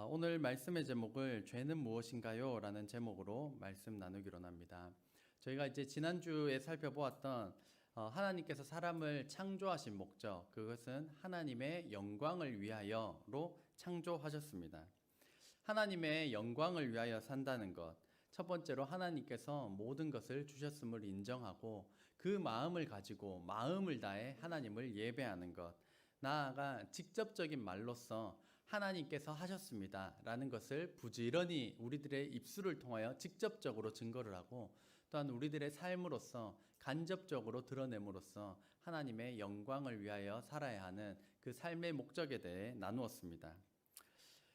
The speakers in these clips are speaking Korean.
오늘 말씀의 제목을 죄는 무엇인가요? 라는 제목으로 말씀 나누기로 합니다. 저희가 이제 지난주에 살펴보았던 하나님께서 사람을 창조하신 목적, 그것은 하나님의 영광을 위하여로 창조하셨습니다. 하나님의 영광을 위하여 산다는 것, 첫 번째로 하나님께서 모든 것을 주셨음을 인정하고 그 마음을 가지고 마음을 다해 하나님을 예배하는 것, 나아가 직접적인 말로써 하나님께서 하셨습니다 라는 것을 부지런히 우리들의 입술을 통하여 직접적으로 증거를 하고, 또한 우리들의 삶으로서 간접적으로 드러냄으로써 하나님의 영광을 위하여 살아야 하는 그 삶의 목적에 대해 나누었습니다.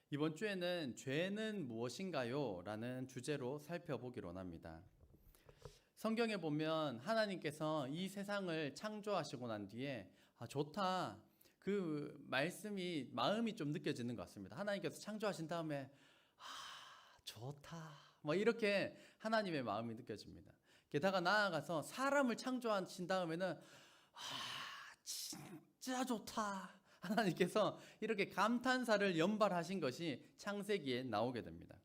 이번 주에는 죄는 무엇인가요? 라는 주제로 살펴보기로 합니다. 성경에 보면 하나님께서 이 세상을 창조하시고 난 뒤에 좋다, 그 말씀이 마음이 좀 느껴지는 것 같습니다. 하나님께서 창조하신 다음에 좋다, 뭐 이렇게 하나님의 마음이 느껴집니다. 게다가 나아가서 사람을 창조하신 다음에는 진짜 좋다, 하나님께서 이렇게 감탄사를 연발하신 것이 창세기에 나오게 됩니다.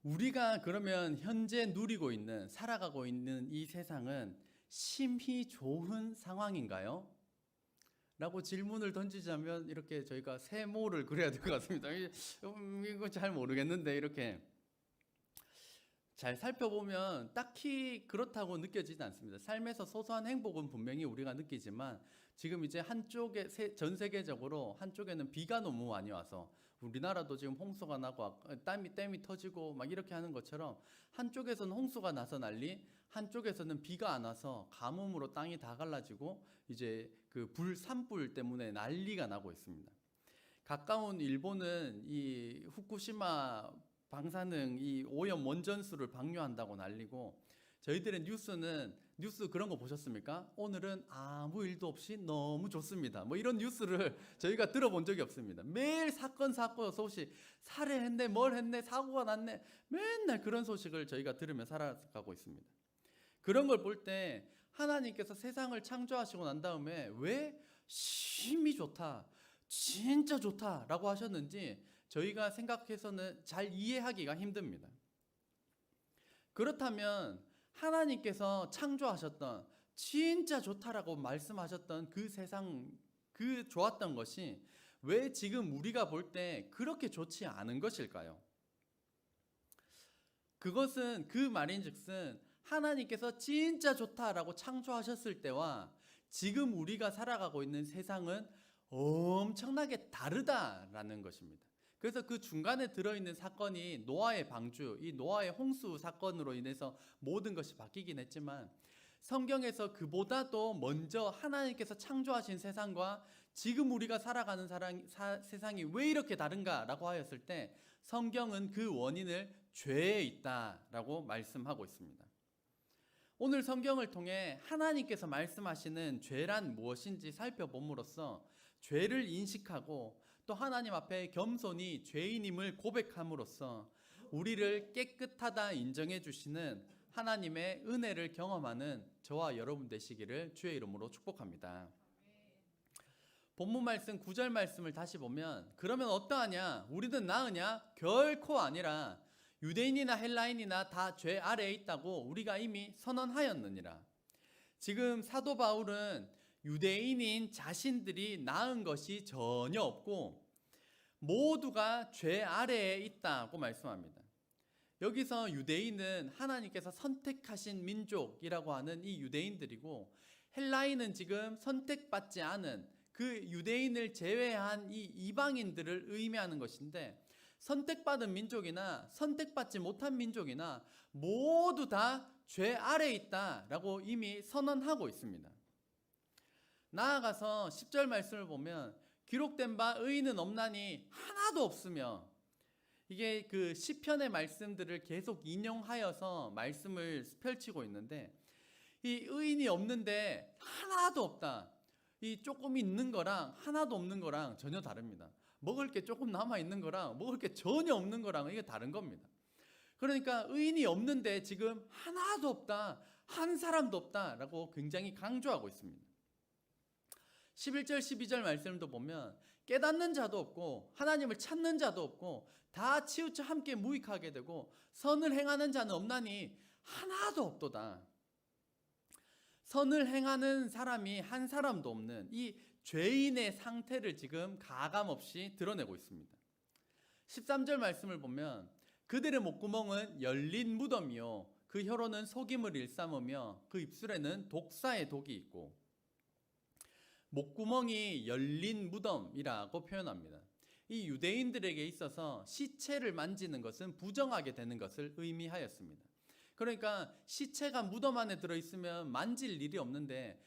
우리가 그러면 현재 누리고 있는, 살아가고 있는 이 세상은 심히 좋은 상황인가요? 라고 질문을 던지자면 이렇게 저희가 세모를 그려야 될 것 같습니다. 이거 잘 모르겠는데, 이렇게 잘 살펴보면 딱히 그렇다고 느껴지지 않습니다. 삶에서 소소한 행복은 분명히 우리가 느끼지만, 지금 이제 한쪽에, 전 세계적으로 한쪽에는 비가 너무 많이 와서 우리나라도 지금 홍수가 나고 댐이 터지고 막 이렇게 하는 것처럼, 한쪽에서는 홍수가 나서 난리, 한쪽에서는 비가 안 와서 가뭄으로 땅이 다 갈라지고 이제 그 산불 때문에 난리가 나고 있습니다. 가까운 일본은 이 후쿠시마 방사능 이 오염 원전수를 방류한다고 난리고, 저희들의 뉴스 그런 거 보셨습니까? 오늘은 아무 일도 없이 너무 좋습니다, 뭐 이런 뉴스를 저희가 들어본 적이 없습니다. 매일 사건 소식, 살해했네, 뭘 했네, 사고가 났네, 맨날 그런 소식을 저희가 들으며 살아가고 있습니다. 그런 걸 볼 때 하나님께서 세상을 창조하시고 난 다음에 왜 심히 좋다, 진짜 좋다라고 하셨는지 저희가 생각해서는 잘 이해하기가 힘듭니다. 그렇다면 하나님께서 창조하셨던, 진짜 좋다라고 말씀하셨던 그 세상, 그 좋았던 것이 왜 지금 우리가 볼 때 그렇게 좋지 않은 것일까요? 그것은 그 말인즉슨 하나님께서 진짜 좋다라고 창조하셨을 때와 지금 우리가 살아가고 있는 세상은 엄청나게 다르다라는 것입니다. 그래서 그 중간에 들어있는 사건이 노아의 방주, 이 노아의 홍수 사건으로 인해서 모든 것이 바뀌긴 했지만, 성경에서 그보다도 먼저 하나님께서 창조하신 세상과 지금 우리가 살아가는 세상이 왜 이렇게 다른가라고 하였을 때, 성경은 그 원인을 죄에 있다라고 말씀하고 있습니다. 오늘 성경을 통해 하나님께서 말씀하시는 죄란 무엇인지 살펴봄으로써 죄를 인식하고 또 하나님 앞에 겸손히 죄인임을 고백함으로써 우리를 깨끗하다 인정해 주시는 하나님의 은혜를 경험하는 저와 여러분 되시기를 주의 이름으로 축복합니다. 본문 말씀 9절 말씀을 다시 보면, 그러면 어떠하냐? 우리는 나으냐? 결코 아니라 유대인이나 헬라인이나 다 죄 아래에 있다고 우리가 이미 선언하였느니라. 지금 사도 바울은 유대인인 자신들이 나은 것이 전혀 없고 모두가 죄 아래에 있다고 말씀합니다. 여기서 유대인은 하나님께서 선택하신 민족이라고 하는 이 유대인들이고, 헬라인은 지금 선택받지 않은 그 유대인을 제외한 이 이방인들을 의미하는 것인데, 선택받은 민족이나 선택받지 못한 민족이나 모두 다 죄 아래에 있다라고 이미 선언하고 있습니다. 나아가서 10절 말씀을 보면, 기록된 바 의인은 없나니 하나도 없으며, 이게 그 시편의 말씀들을 계속 인용하여서 말씀을 펼치고 있는데, 이 의인이 없는데 하나도 없다, 이 조금 있는 거랑 하나도 없는 거랑 전혀 다릅니다. 먹을 게 조금 남아있는 거랑 먹을 게 전혀 없는 거랑 이게 다른 겁니다. 그러니까 의인이 없는데 지금 하나도 없다, 한 사람도 없다라고 굉장히 강조하고 있습니다. 11절 12절 말씀도 보면, 깨닫는 자도 없고 하나님을 찾는 자도 없고 다 치우쳐 함께 무익하게 되고 선을 행하는 자는 없나니 하나도 없도다. 선을 행하는 사람이 한 사람도 없는 이 죄인의 상태를 지금 가감없이 드러내고 있습니다. 13절 말씀을 보면 그들의 목구멍은 열린 무덤이요 그 혀로는 속임을 일삼으며 그 입술에는 독사의 독이 있고, 목구멍이 열린 무덤이라고 표현합니다. 이 유대인들에게 있어서 시체를 만지는 것은 부정하게 되는 것을 의미하였습니다. 그러니까 시체가 무덤 안에 들어있으면 만질 일이 없는데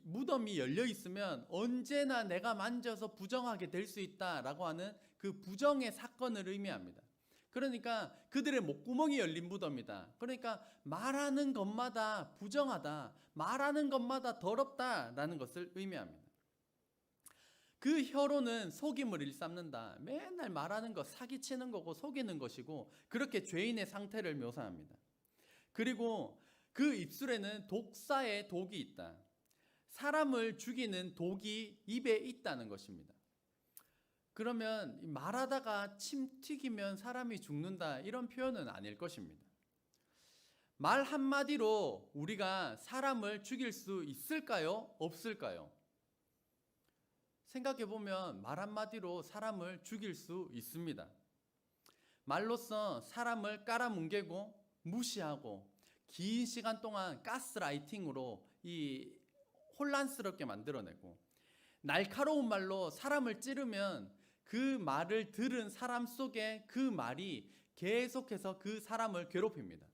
무덤이 열려 있으면 언제나 내가 만져서 부정하게 될 수 있다라고 하는 그 부정의 사건을 의미합니다. 그러니까 그들의 목구멍이 열린 무덤이다. 그러니까 말하는 것마다 부정하다, 말하는 것마다 더럽다라는 것을 의미합니다. 그 혀로는 속임을 일삼는다. 맨날 말하는 것, 사기치는 거고 속이는 것이고, 그렇게 죄인의 상태를 묘사합니다. 그리고 그 입술에는 독사의 독이 있다. 사람을 죽이는 독이 입에 있다는 것입니다. 그러면 말하다가 침 튀기면 사람이 죽는다, 이런 표현은 아닐 것입니다. 말 한마디로 우리가 사람을 죽일 수 있을까요? 없을까요? 생각해보면 말 한마디로 사람을 죽일 수 있습니다. 말로써 사람을 깔아뭉개고 무시하고 긴 시간 동안 가스라이팅으로 이 혼란스럽게 만들어내고, 날카로운 말로 사람을 찌르면 그 말을 들은 사람 속에 그 말이 계속해서 그 사람을 괴롭힙니다.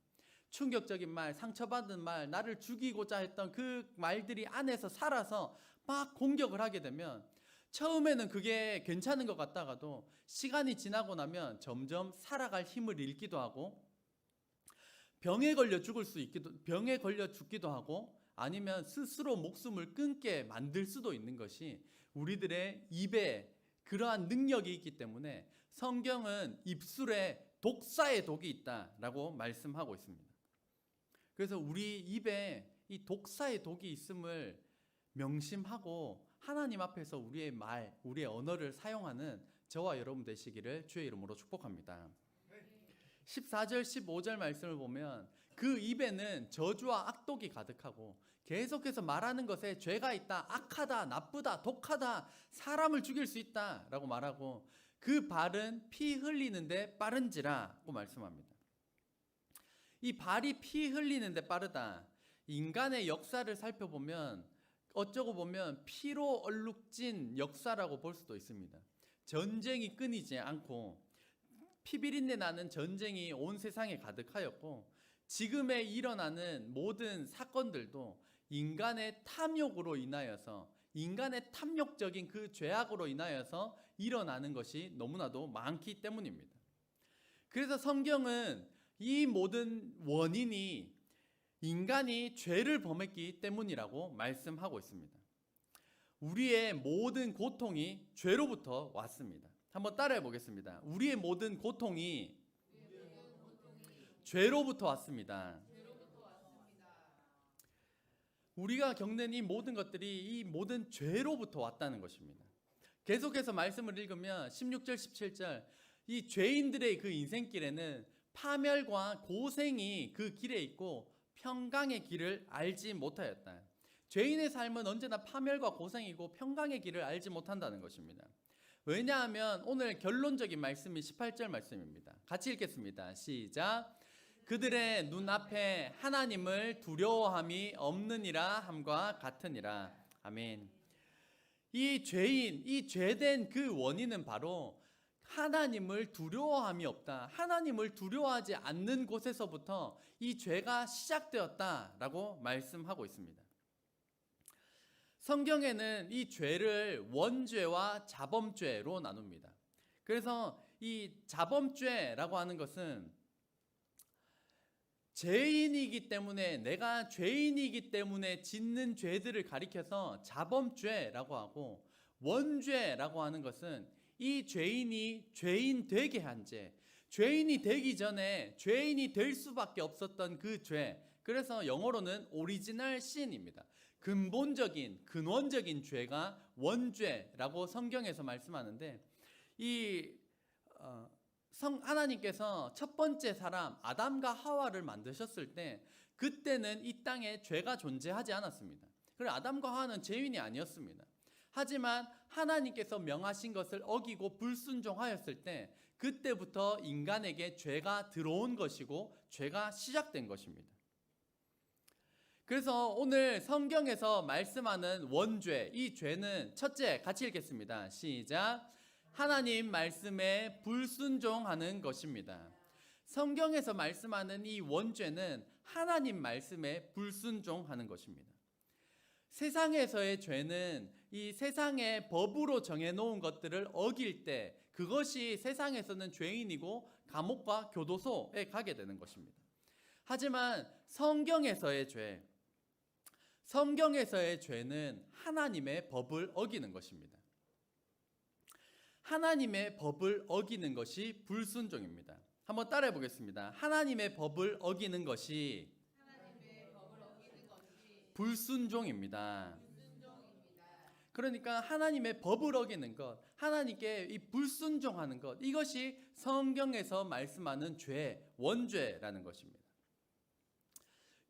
충격적인 말, 상처받은 말, 나를 죽이고자 했던 그 말들이 안에서 살아서 막 공격을 하게 되면 처음에는 그게 괜찮은 것 같다가도 시간이 지나고 나면 점점 살아갈 힘을 잃기도 하고, 병에 걸려 죽기도 하고, 아니면 스스로 목숨을 끊게 만들 수도 있는 것이 우리들의 입에 그러한 능력이 있기 때문에 성경은 입술에 독사의 독이 있다라고 말씀하고 있습니다. 그래서 우리 입에 이 독사의 독이 있음을 명심하고 하나님 앞에서 우리의 말, 우리의 언어를 사용하는 저와 여러분 되시기를 주의 이름으로 축복합니다. 14절 15절 말씀을 보면 그 입에는 저주와 악독이 가득하고 계속해서 말하는 것에 죄가 있다, 악하다, 나쁘다, 독하다, 사람을 죽일 수 있다 라고 말하고, 그 발은 피 흘리는데 빠른지라고 말씀합니다. 이 발이 피 흘리는데 빠르다, 인간의 역사를 살펴보면 어쩌고 보면 피로 얼룩진 역사라고 볼 수도 있습니다. 전쟁이 끊이지 않고 피비린내 나는 전쟁이 온 세상에 가득하였고, 지금에 일어나는 모든 사건들도 인간의 탐욕으로 인하여서, 인간의 탐욕적인 그 죄악으로 인하여서 일어나는 것이 너무나도 많기 때문입니다. 그래서 성경은 이 모든 원인이 인간이 죄를 범했기 때문이라고 말씀하고 있습니다. 우리의 모든 고통이 죄로부터 왔습니다. 한번 따라해 보겠습니다. 우리의 모든 고통이 죄로부터 왔습니다. 우리가 겪는 이 모든 것들이 이 모든 죄로부터 왔다는 것입니다. 계속해서 말씀을 읽으면 16절 17절, 이 죄인들의 그 인생길에는 파멸과 고생이 그 길에 있고 평강의 길을 알지 못하였다. 죄인의 삶은 언제나 파멸과 고생이고 평강의 길을 알지 못한다는 것입니다. 왜냐하면 오늘 결론적인 말씀이 18절 말씀입니다. 같이 읽겠습니다. 시작. 그들의 눈앞에 하나님을 두려워함이 없느니라 함과 같으니라. 아멘. 이 죄인, 이 죄된 그 원인은 바로 하나님을 두려워함이 없다, 하나님을 두려워하지 않는 곳에서부터 이 죄가 시작되었다라고 말씀하고 있습니다. 성경에는 이 죄를 원죄와 자범죄로 나눕니다. 그래서 이 자범죄라고 하는 것은 죄인이기 때문에, 내가 죄인이기 때문에 짓는 죄들을 가리켜서 자범죄라고 하고, 원죄라고 하는 것은 이 죄인이 죄인 되게 한 죄, 죄인이 되기 전에 죄인이 될 수밖에 없었던 그 죄, 그래서 영어로는 오리지널 신입니다. 근본적인 근원적인 죄가 원죄라고 성경에서 말씀하는데 이 하나님께서 첫 번째 사람 아담과 하와를 만드셨을 때 그때는 이 땅에 죄가 존재하지 않았습니다. 그리고 아담과 하와는 죄인이 아니었습니다. 하지만 하나님께서 명하신 것을 어기고 불순종하였을 때 그때부터 인간에게 죄가 들어온 것이고 죄가 시작된 것입니다. 그래서 오늘 성경에서 말씀하는 원죄, 이 죄는 첫째 같이 읽겠습니다. 시작. 하나님 말씀에 불순종하는 것입니다. 성경에서 말씀하는 이 원죄는 하나님 말씀에 불순종하는 것입니다. 세상에서의 죄는 이 세상의 법으로 정해놓은 것들을 어길 때 그것이 세상에서는 죄인이고 감옥과 교도소에 가게 되는 것입니다. 하지만 성경에서의 죄는 하나님의 법을 어기는 것입니다. 하나님의 법을 어기는 것이 불순종입니다. 한번 따라해 보겠습니다. 하나님의 법을 어기는 것이 불순종입니다. 그러니까 하나님의 법을 어기는 것, 하나님께 이 불순종하는 것, 이것이 성경에서 말씀하는 죄, 원죄라는 것입니다.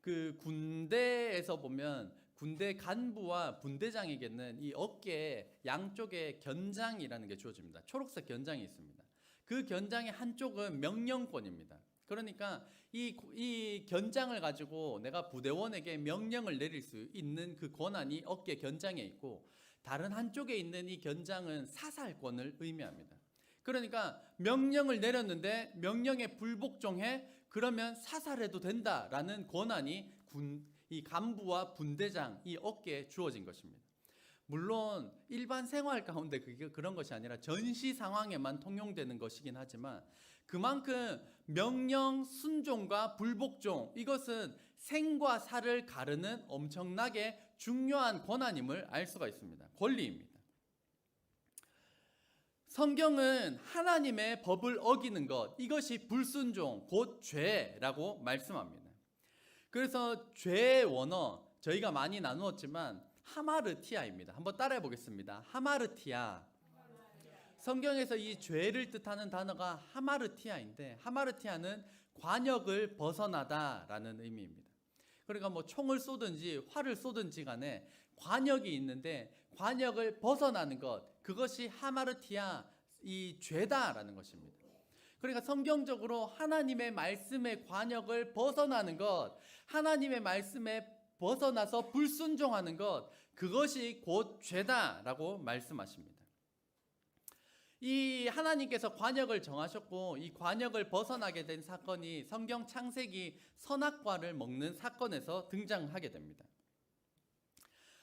그 군대에서 보면 군대 간부와 분대장에게는 이 어깨 양쪽에 견장이라는 게 주어집니다. 초록색 견장이 있습니다. 그 견장의 한쪽은 명령권입니다. 그러니까 이 견장을 가지고 내가 부대원에게 명령을 내릴 수 있는 그 권한이 어깨 견장에 있고 다른 한쪽에 있는 이 견장은 사살권을 의미합니다. 그러니까 명령을 내렸는데 명령에 불복종해 그러면 사살해도 된다라는 권한이 이 간부와 분대장 이 어깨에 주어진 것입니다. 물론 일반 생활 가운데 그런 것이 아니라 전시 상황에만 통용되는 것이긴 하지만 그만큼 명령 순종과 불복종 이것은 생과 사를 가르는 엄청나게 중요한 권한임을 알 수가 있습니다. 권리입니다. 성경은 하나님의 법을 어기는 것 이것이 불순종 곧 죄라고 말씀합니다. 그래서 죄의 원어 저희가 많이 나누었지만 하마르티아입니다. 한번 따라해 보겠습니다. 하마르티아. 성경에서 이 죄를 뜻하는 단어가 하마르티아인데 하마르티아는 관역을 벗어나다라는 의미입니다. 그러니까 뭐 총을 쏘든지 활을 쏘든지 간에 관역이 있는데 관역을 벗어나는 것 그것이 하마르티아 이 죄다라는 것입니다. 그러니까 성경적으로 하나님의 말씀의 관역을 벗어나는 것 하나님의 말씀에 벗어나서 불순종하는 것 그것이 곧 죄다라고 말씀하십니다. 이 하나님께서 관역을 정하셨고 이 관역을 벗어나게 된 사건이 성경 창세기 선악과를 먹는 사건에서 등장하게 됩니다.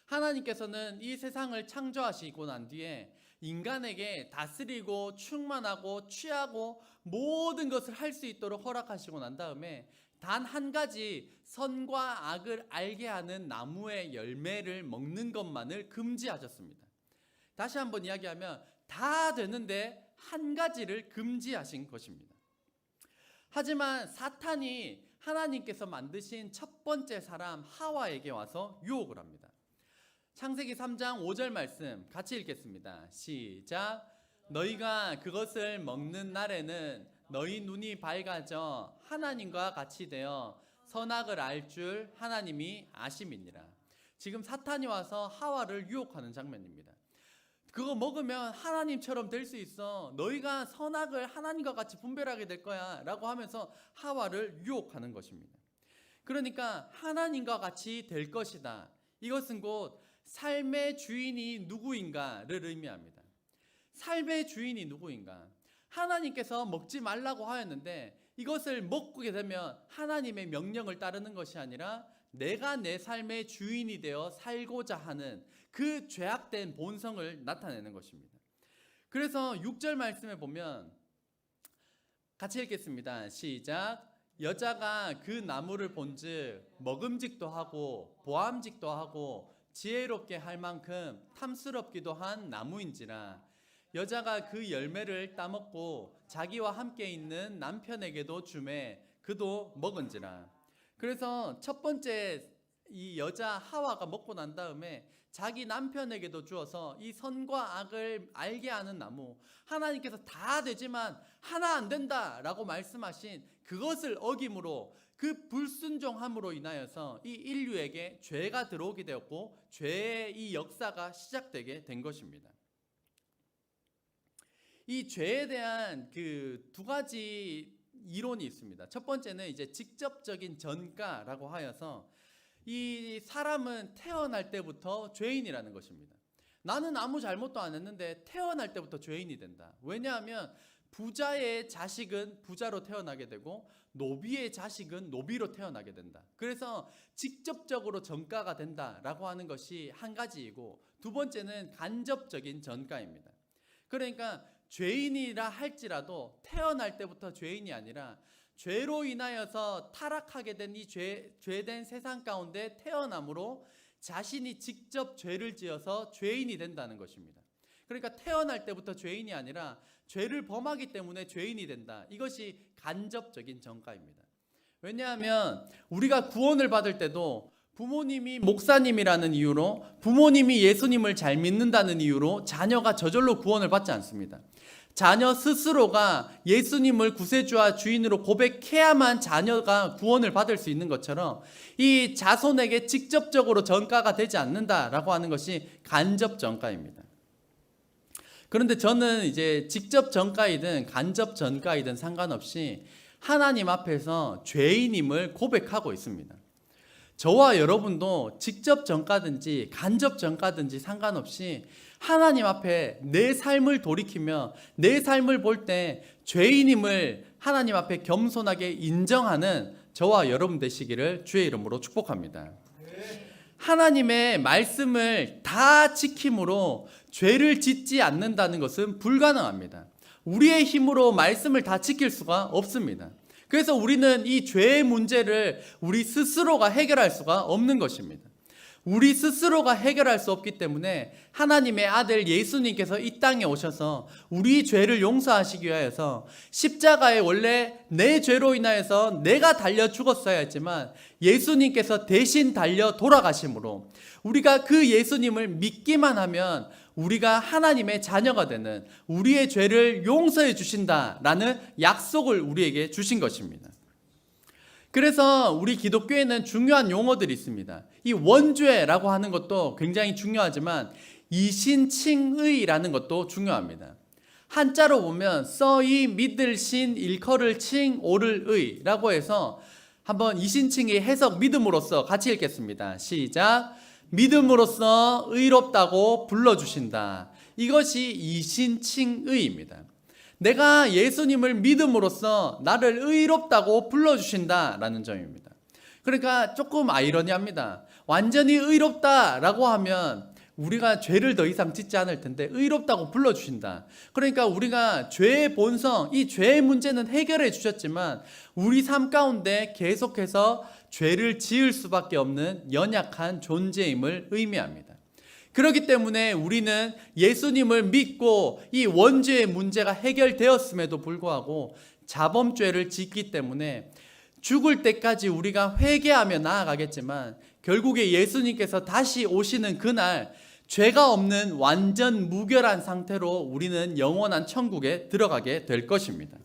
하나님께서는 이 세상을 창조하시고 난 뒤에 인간에게 다스리고 충만하고 취하고 모든 것을 할 수 있도록 허락하시고 난 다음에 단 한 가지 선과 악을 알게 하는 나무의 열매를 먹는 것만을 금지하셨습니다. 다시 한번 이야기하면 다 되는데 한 가지를 금지하신 것입니다. 하지만 사탄이 하나님께서 만드신 첫 번째 사람 하와에게 와서 유혹을 합니다. 창세기 3장 5절 말씀 같이 읽겠습니다. 시작. 너희가 그것을 먹는 날에는 너희 눈이 밝아져 하나님과 같이 되어 선악을 알 줄 하나님이 아심이니라. 지금 사탄이 와서 하와를 유혹하는 장면입니다. 그거 먹으면 하나님처럼 될 수 있어. 너희가 선악을 하나님과 같이 분별하게 될 거야 라고 하면서 하와를 유혹하는 것입니다. 그러니까 하나님과 같이 될 것이다. 이것은 곧 삶의 주인이 누구인가를 의미합니다. 삶의 주인이 누구인가? 하나님께서 먹지 말라고 하였는데 이것을 먹게 되면 하나님의 명령을 따르는 것이 아니라 내가 내 삶의 주인이 되어 살고자 하는 그 죄악된 본성을 나타내는 것입니다. 그래서 6절 말씀에 보면 같이 읽겠습니다. 시작. 여자가 그 나무를 본즉 먹음직도 하고 보암직도 하고 지혜롭게 할 만큼 탐스럽기도 한 나무인지라. 여자가 그 열매를 따먹고 자기와 함께 있는 남편에게도 주매 그도 먹은지라. 그래서 첫 번째 이 여자 하와가 먹고 난 다음에 자기 남편에게도 주어서 이 선과 악을 알게 하는 나무, 하나님께서 다 되지만 하나 안 된다라고 말씀하신 그것을 어김으로 그 불순종함으로 인하여서 이 인류에게 죄가 들어오게 되었고 죄의 이 역사가 시작되게 된 것입니다. 이 죄에 대한 그 두 가지 이론이 있습니다. 첫 번째는 이제 직접적인 전가라고 하여서 이 사람은 태어날 때부터 죄인이라는 것입니다. 나는 아무 잘못도 안 했는데 태어날 때부터 죄인이 된다. 왜냐하면 부자의 자식은 부자로 태어나게 되고 노비의 자식은 노비로 태어나게 된다. 그래서 직접적으로 전가가 된다라고 하는 것이 한 가지이고, 두 번째는 간접적인 전가입니다. 그러니까 죄인이라 할지라도 태어날 때부터 죄인이 아니라 죄로 인하여서 타락하게 된 이 죄된 세상 가운데 태어남으로 자신이 직접 죄를 지어서 죄인이 된다는 것입니다. 그러니까 태어날 때부터 죄인이 아니라 죄를 범하기 때문에 죄인이 된다. 이것이 간접적인 전가입니다. 왜냐하면 우리가 구원을 받을 때도 부모님이 목사님이라는 이유로, 부모님이 예수님을 잘 믿는다는 이유로 자녀가 저절로 구원을 받지 않습니다. 자녀 스스로가 예수님을 구세주와 주인으로 고백해야만 자녀가 구원을 받을 수 있는 것처럼 이 자손에게 직접적으로 전가가 되지 않는다라고 하는 것이 간접 전가입니다. 그런데 저는 이제 직접 전가이든 간접 전가이든 상관없이 하나님 앞에서 죄인임을 고백하고 있습니다. 저와 여러분도 직접 전가든지 간접 전가든지 상관없이 하나님 앞에 내 삶을 돌이키며 내 삶을 볼 때 죄인임을 하나님 앞에 겸손하게 인정하는 저와 여러분 되시기를 주의 이름으로 축복합니다. 하나님의 말씀을 다 지킴으로 죄를 짓지 않는다는 것은 불가능합니다. 우리의 힘으로 말씀을 다 지킬 수가 없습니다. 그래서 우리는 이 죄의 문제를 우리 스스로가 해결할 수가 없는 것입니다. 우리 스스로가 해결할 수 없기 때문에 하나님의 아들 예수님께서 이 땅에 오셔서 우리 죄를 용서하시기 위하여서 십자가에 원래 내 죄로 인하여서 내가 달려 죽었어야 했지만 예수님께서 대신 달려 돌아가심으로 우리가 그 예수님을 믿기만 하면 우리가 하나님의 자녀가 되는, 우리의 죄를 용서해 주신다라는 약속을 우리에게 주신 것입니다. 그래서 우리 기독교에는 중요한 용어들이 있습니다. 이 원죄라고 하는 것도 굉장히 중요하지만 이신칭의라는 것도 중요합니다. 한자로 보면 써이 믿을 신 일컬을 칭 오를 의라고 해서 한번 이신칭의 해석 믿음으로써 같이 읽겠습니다. 시작. 믿음으로써 의롭다고 불러주신다. 이것이 이신칭의입니다. 내가 예수님을 믿음으로써 나를 의롭다고 불러주신다라는 점입니다. 그러니까 조금 아이러니합니다. 완전히 의롭다라고 하면 우리가 죄를 더 이상 짓지 않을 텐데 의롭다고 불러주신다. 그러니까 우리가 죄의 본성, 이 죄의 문제는 해결해 주셨지만 우리 삶 가운데 계속해서 죄를 지을 수밖에 없는 연약한 존재임을 의미합니다. 그렇기 때문에 우리는 예수님을 믿고 이 원죄의 문제가 해결되었음에도 불구하고 자범죄를 짓기 때문에 죽을 때까지 우리가 회개하며 나아가겠지만 결국에 예수님께서 다시 오시는 그날 죄가 없는 완전 무결한 상태로 우리는 영원한 천국에 들어가게 될 것입니다.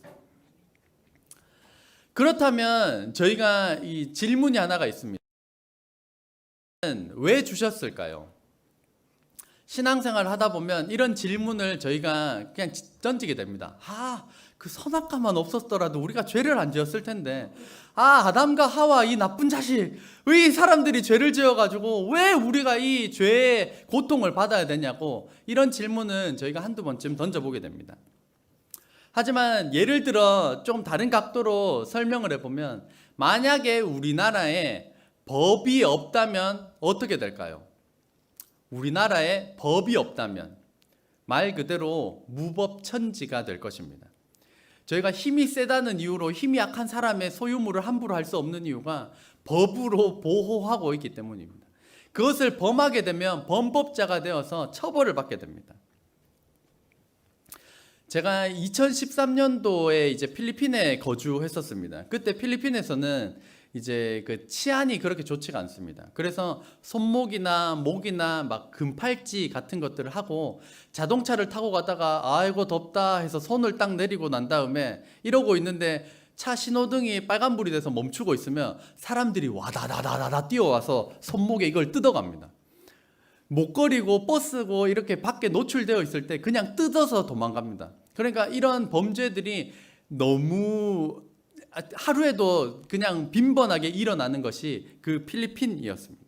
그렇다면 저희가 이 질문이 하나가 있습니다. 왜 주셨을까요? 신앙생활을 하다 보면 이런 질문을 저희가 그냥 던지게 됩니다. 그 선악과만 없었더라도 우리가 죄를 안 지었을 텐데, 아담과 하와 이 나쁜 자식, 왜 이 사람들이 죄를 지어가지고 왜 우리가 이 죄의 고통을 받아야 되냐고, 이런 질문은 저희가 한두 번쯤 던져보게 됩니다. 하지만 예를 들어 좀 다른 각도로 설명을 해보면, 만약에 우리나라에 법이 없다면 어떻게 될까요? 우리나라에 법이 없다면 말 그대로 무법천지가 될 것입니다. 저희가 힘이 세다는 이유로 힘이 약한 사람의 소유물을 함부로 할 수 없는 이유가 법으로 보호하고 있기 때문입니다. 그것을 범하게 되면 범법자가 되어서 처벌을 받게 됩니다. 제가 2013년도에 이제 필리핀에 거주했었습니다. 그때 필리핀에서는 이제 그 치안이 그렇게 좋지가 않습니다. 그래서 손목이나 목이나 막 금팔찌 같은 것들을 하고 자동차를 타고 가다가 아이고 덥다 해서 손을 딱 내리고 난 다음에 이러고 있는데 차 신호등이 빨간불이 돼서 멈추고 있으면 사람들이 와다다다다다 뛰어와서 손목에 이걸 뜯어갑니다. 목걸이고 버스고 이렇게 밖에 노출되어 있을 때 그냥 뜯어서 도망갑니다. 그러니까 이런 범죄들이 너무 하루에도 그냥 빈번하게 일어나는 것이 그 필리핀이었습니다.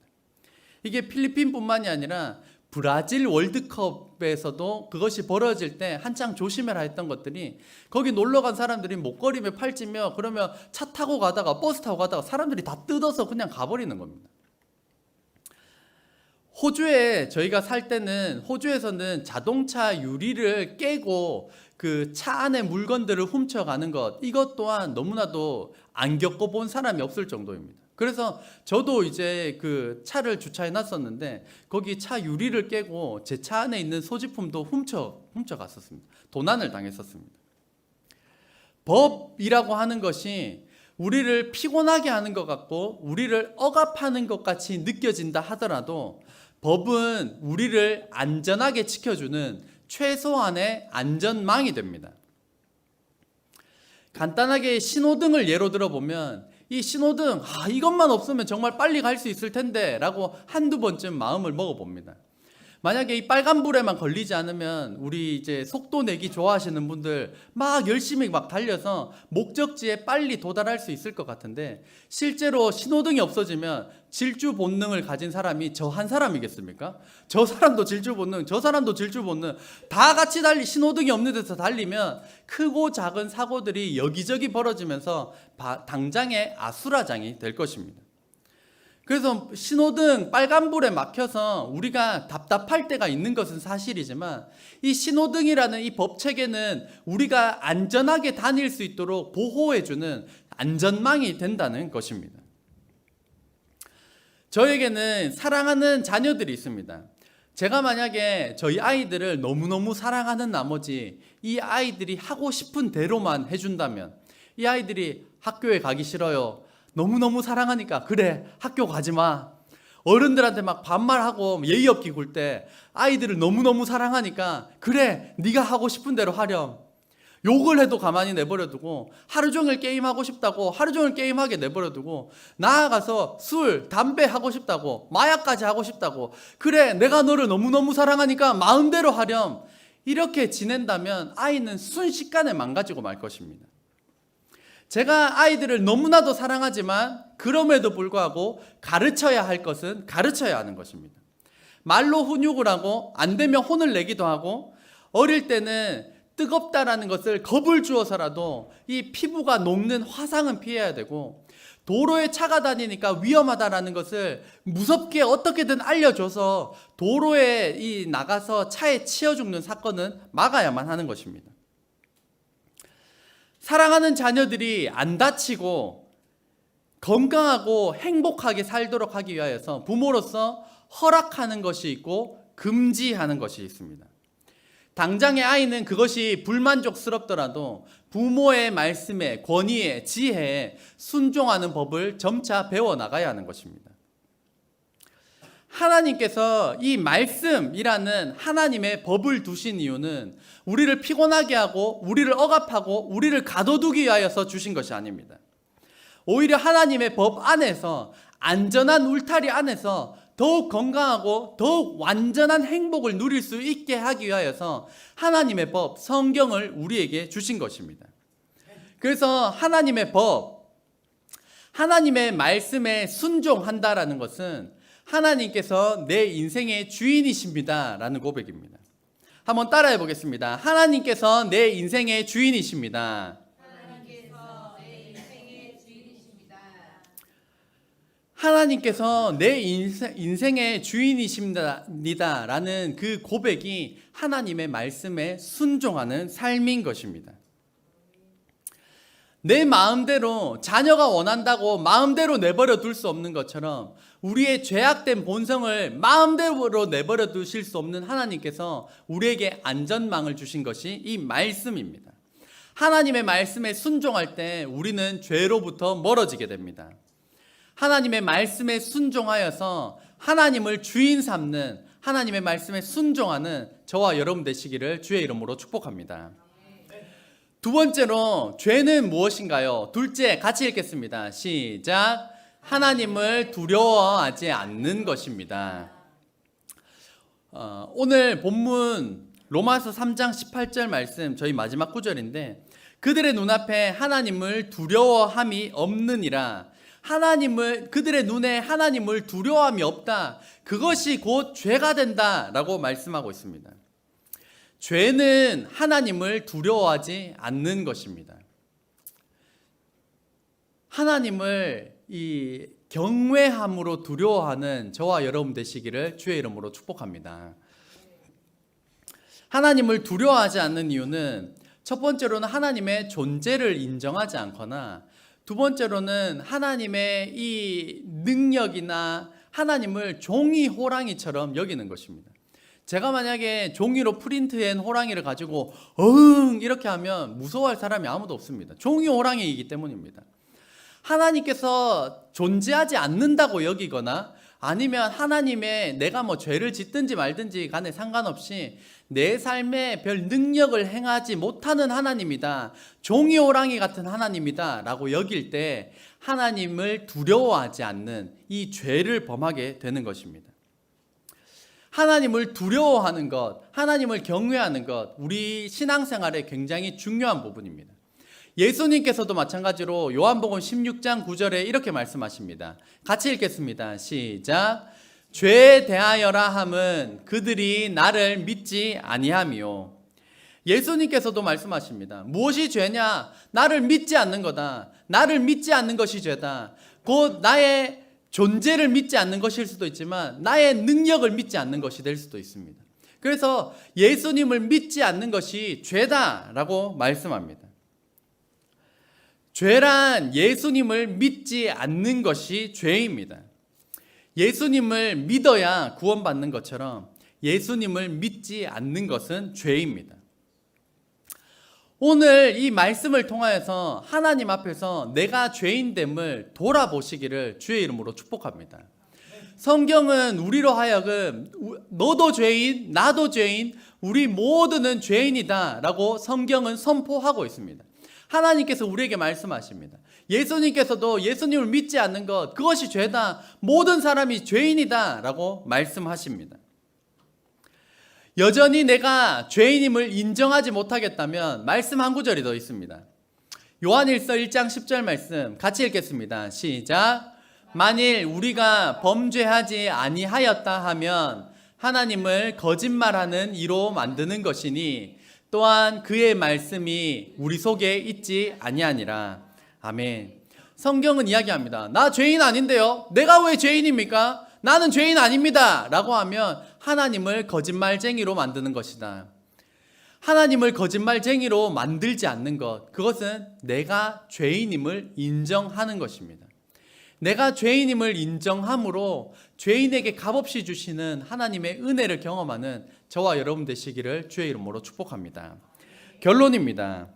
이게 필리핀뿐만이 아니라 브라질 월드컵에서도 그것이 벌어질 때 한창 조심해라 했던 것들이 거기 놀러 간 사람들이 목걸이며 팔찌며 그러면 차 타고 가다가 버스 타고 가다가 사람들이 다 뜯어서 그냥 가버리는 겁니다. 호주에 저희가 살 때는 호주에서는 자동차 유리를 깨고 그 차 안에 물건들을 훔쳐가는 것, 이것 또한 너무나도 안 겪어본 사람이 없을 정도입니다. 그래서 저도 이제 그 차를 주차해 놨었는데 거기 차 유리를 깨고 제 차 안에 있는 소지품도 훔쳐갔었습니다. 도난을 당했었습니다. 법이라고 하는 것이 우리를 피곤하게 하는 것 같고 우리를 억압하는 것 같이 느껴진다 하더라도 법은 우리를 안전하게 지켜주는 최소한의 안전망이 됩니다. 간단하게 신호등을 예로 들어보면 이 신호등 이것만 없으면 정말 빨리 갈 수 있을 텐데 라고 한두 번쯤 마음을 먹어봅니다. 만약에 이 빨간불에만 걸리지 않으면 우리 이제 속도 내기 좋아하시는 분들 막 열심히 막 달려서 목적지에 빨리 도달할 수 있을 것 같은데 실제로 신호등이 없어지면 질주 본능을 가진 사람이 저 한 사람이겠습니까? 저 사람도 질주 본능, 저 사람도 질주 본능, 다 같이 신호등이 없는 데서 달리면 크고 작은 사고들이 여기저기 벌어지면서 당장의 아수라장이 될 것입니다. 그래서 신호등 빨간불에 막혀서 우리가 답답할 때가 있는 것은 사실이지만 이 신호등이라는 이 법체계는 우리가 안전하게 다닐 수 있도록 보호해주는 안전망이 된다는 것입니다. 저에게는 사랑하는 자녀들이 있습니다. 제가 만약에 저희 아이들을 너무너무 사랑하는 나머지 이 아이들이 하고 싶은 대로만 해준다면 이 아이들이 학교에 가기 싫어요. 너무너무 사랑하니까 그래 학교 가지마. 어른들한테 막 반말하고 예의 없게 굴 때 아이들을 너무너무 사랑하니까 그래 네가 하고 싶은 대로 하렴. 욕을 해도 가만히 내버려두고 하루 종일 게임하고 싶다고 하루 종일 게임하게 내버려두고 나아가서 술, 담배 하고 싶다고 마약까지 하고 싶다고 그래 내가 너를 너무너무 사랑하니까 마음대로 하렴. 이렇게 지낸다면 아이는 순식간에 망가지고 말 것입니다. 제가 아이들을 너무나도 사랑하지만 그럼에도 불구하고 가르쳐야 할 것은 가르쳐야 하는 것입니다. 말로 훈육을 하고 안 되면 혼을 내기도 하고 어릴 때는 뜨겁다라는 것을 겁을 주어서라도 이 피부가 녹는 화상은 피해야 되고 도로에 차가 다니니까 위험하다라는 것을 무섭게 어떻게든 알려줘서 도로에 나가서 차에 치여 죽는 사건은 막아야만 하는 것입니다. 사랑하는 자녀들이 안 다치고 건강하고 행복하게 살도록 하기 위하여서 부모로서 허락하는 것이 있고 금지하는 것이 있습니다. 당장의 아이는 그것이 불만족스럽더라도 부모의 말씀에, 권위에, 지혜에 순종하는 법을 점차 배워나가야 하는 것입니다. 하나님께서 이 말씀이라는 하나님의 법을 두신 이유는 우리를 피곤하게 하고 우리를 억압하고 우리를 가둬두기 위하여서 주신 것이 아닙니다. 오히려 하나님의 법 안에서 안전한 울타리 안에서 더욱 건강하고 더욱 완전한 행복을 누릴 수 있게 하기 위하여서 하나님의 법, 성경을 우리에게 주신 것입니다. 그래서 하나님의 법, 하나님의 말씀에 순종한다라는 것은 하나님께서 내 인생의 주인이십니다 라는 고백입니다. 한번 따라해 보겠습니다. 하나님께서 내 인생의 주인이십니다. 하나님께서 내 인생의 주인이십니다. 하나님께서 내 인생의 주인이십니다 라는 그 고백이 하나님의 말씀에 순종하는 삶인 것입니다. 내 마음대로 자녀가 원한다고 마음대로 내버려 둘 수 없는 것처럼 우리의 죄악된 본성을 마음대로 내버려 두실 수 없는 하나님께서 우리에게 안전망을 주신 것이 이 말씀입니다. 하나님의 말씀에 순종할 때 우리는 죄로부터 멀어지게 됩니다. 하나님의 말씀에 순종하여서 하나님을 주인 삼는, 하나님의 말씀에 순종하는 저와 여러분 되시기를 주의 이름으로 축복합니다. 두 번째로 죄는 무엇인가요? 둘째, 같이 읽겠습니다. 시작. 하나님을 두려워하지 않는 것입니다. 오늘 본문 로마서 3장 18절 말씀, 저희 마지막 구절인데, 그들의 눈앞에 하나님을 두려워함이 없느니라. 그들의 눈에 하나님을 두려워함이 없다. 그것이 곧 죄가 된다라고 말씀하고 있습니다. 죄는 하나님을 두려워하지 않는 것입니다. 하나님을 이 경외함으로 두려워하는 저와 여러분 되시기를 주의 이름으로 축복합니다. 하나님을 두려워하지 않는 이유는 첫 번째로는 하나님의 존재를 인정하지 않거나, 두 번째로는 하나님의 이 능력이나 하나님을 종이 호랑이처럼 여기는 것입니다. 제가 만약에 종이로 프린트한 호랑이를 가지고 이렇게 하면 무서워할 사람이 아무도 없습니다. 종이 호랑이이기 때문입니다. 하나님께서 존재하지 않는다고 여기거나, 아니면 하나님의 내가 뭐 죄를 짓든지 말든지 간에 상관없이 내 삶에 별 능력을 행하지 못하는 하나님이다, 종이 호랑이 같은 하나님이다 라고 여길 때 하나님을 두려워하지 않는 이 죄를 범하게 되는 것입니다. 하나님을 두려워하는 것, 하나님을 경외하는 것, 우리 신앙생활에 굉장히 중요한 부분입니다. 예수님께서도 마찬가지로 요한복음 16장 9절에 이렇게 말씀하십니다. 같이 읽겠습니다. 시작. 죄에 대하여라 함은 그들이 나를 믿지 아니함이요. 예수님께서도 말씀하십니다. 무엇이 죄냐? 나를 믿지 않는 거다. 나를 믿지 않는 것이 죄다. 곧 나의 존재를 믿지 않는 것일 수도 있지만 나의 능력을 믿지 않는 것이 될 수도 있습니다. 그래서 예수님을 믿지 않는 것이 죄다라고 말씀합니다. 죄란 예수님을 믿지 않는 것이 죄입니다. 예수님을 믿어야 구원받는 것처럼 예수님을 믿지 않는 것은 죄입니다. 오늘 이 말씀을 통하여서 하나님 앞에서 내가 죄인됨을 돌아보시기를 주의 이름으로 축복합니다. 성경은 우리로 하여금 너도 죄인, 나도 죄인, 우리 모두는 죄인이다 라고 성경은 선포하고 있습니다. 하나님께서 우리에게 말씀하십니다. 예수님께서도 예수님을 믿지 않는 것, 그것이 죄다, 모든 사람이 죄인이다 라고 말씀하십니다. 여전히 내가 죄인임을 인정하지 못하겠다면 말씀 한 구절이 더 있습니다. 요한일서 1장 10절 말씀 같이 읽겠습니다. 시작. 만일 우리가 범죄하지 아니하였다 하면 하나님을 거짓말하는 이로 만드는 것이니 또한 그의 말씀이 우리 속에 있지 아니하니라. 아멘. 성경은 이야기합니다. 나 죄인 아닌데요? 내가 왜 죄인입니까? 나는 죄인 아닙니다 라고 하면 하나님을 거짓말쟁이로 만드는 것이다. 하나님을 거짓말쟁이로 만들지 않는 것, 그것은 내가 죄인임을 인정하는 것입니다. 내가 죄인임을 인정함으로 죄인에게 값없이 주시는 하나님의 은혜를 경험하는 저와 여러분 되시기를 주의 이름으로 축복합니다. 결론입니다.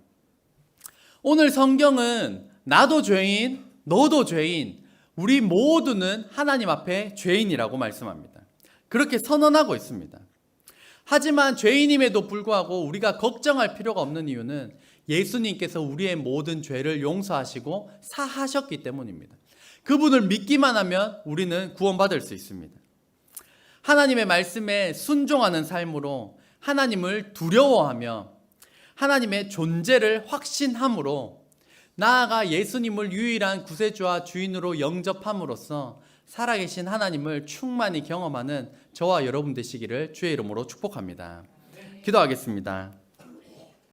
오늘 성경은 나도 죄인, 너도 죄인, 우리 모두는 하나님 앞에 죄인이라고 말씀합니다. 그렇게 선언하고 있습니다. 하지만 죄인임에도 불구하고 우리가 걱정할 필요가 없는 이유는 예수님께서 우리의 모든 죄를 용서하시고 사하셨기 때문입니다. 그분을 믿기만 하면 우리는 구원받을 수 있습니다. 하나님의 말씀에 순종하는 삶으로 하나님을 두려워하며 하나님의 존재를 확신함으로 나아가 예수님을 유일한 구세주와 주인으로 영접함으로써 살아계신 하나님을 충만히 경험하는 저와 여러분 되시기를 주의 이름으로 축복합니다. 기도하겠습니다.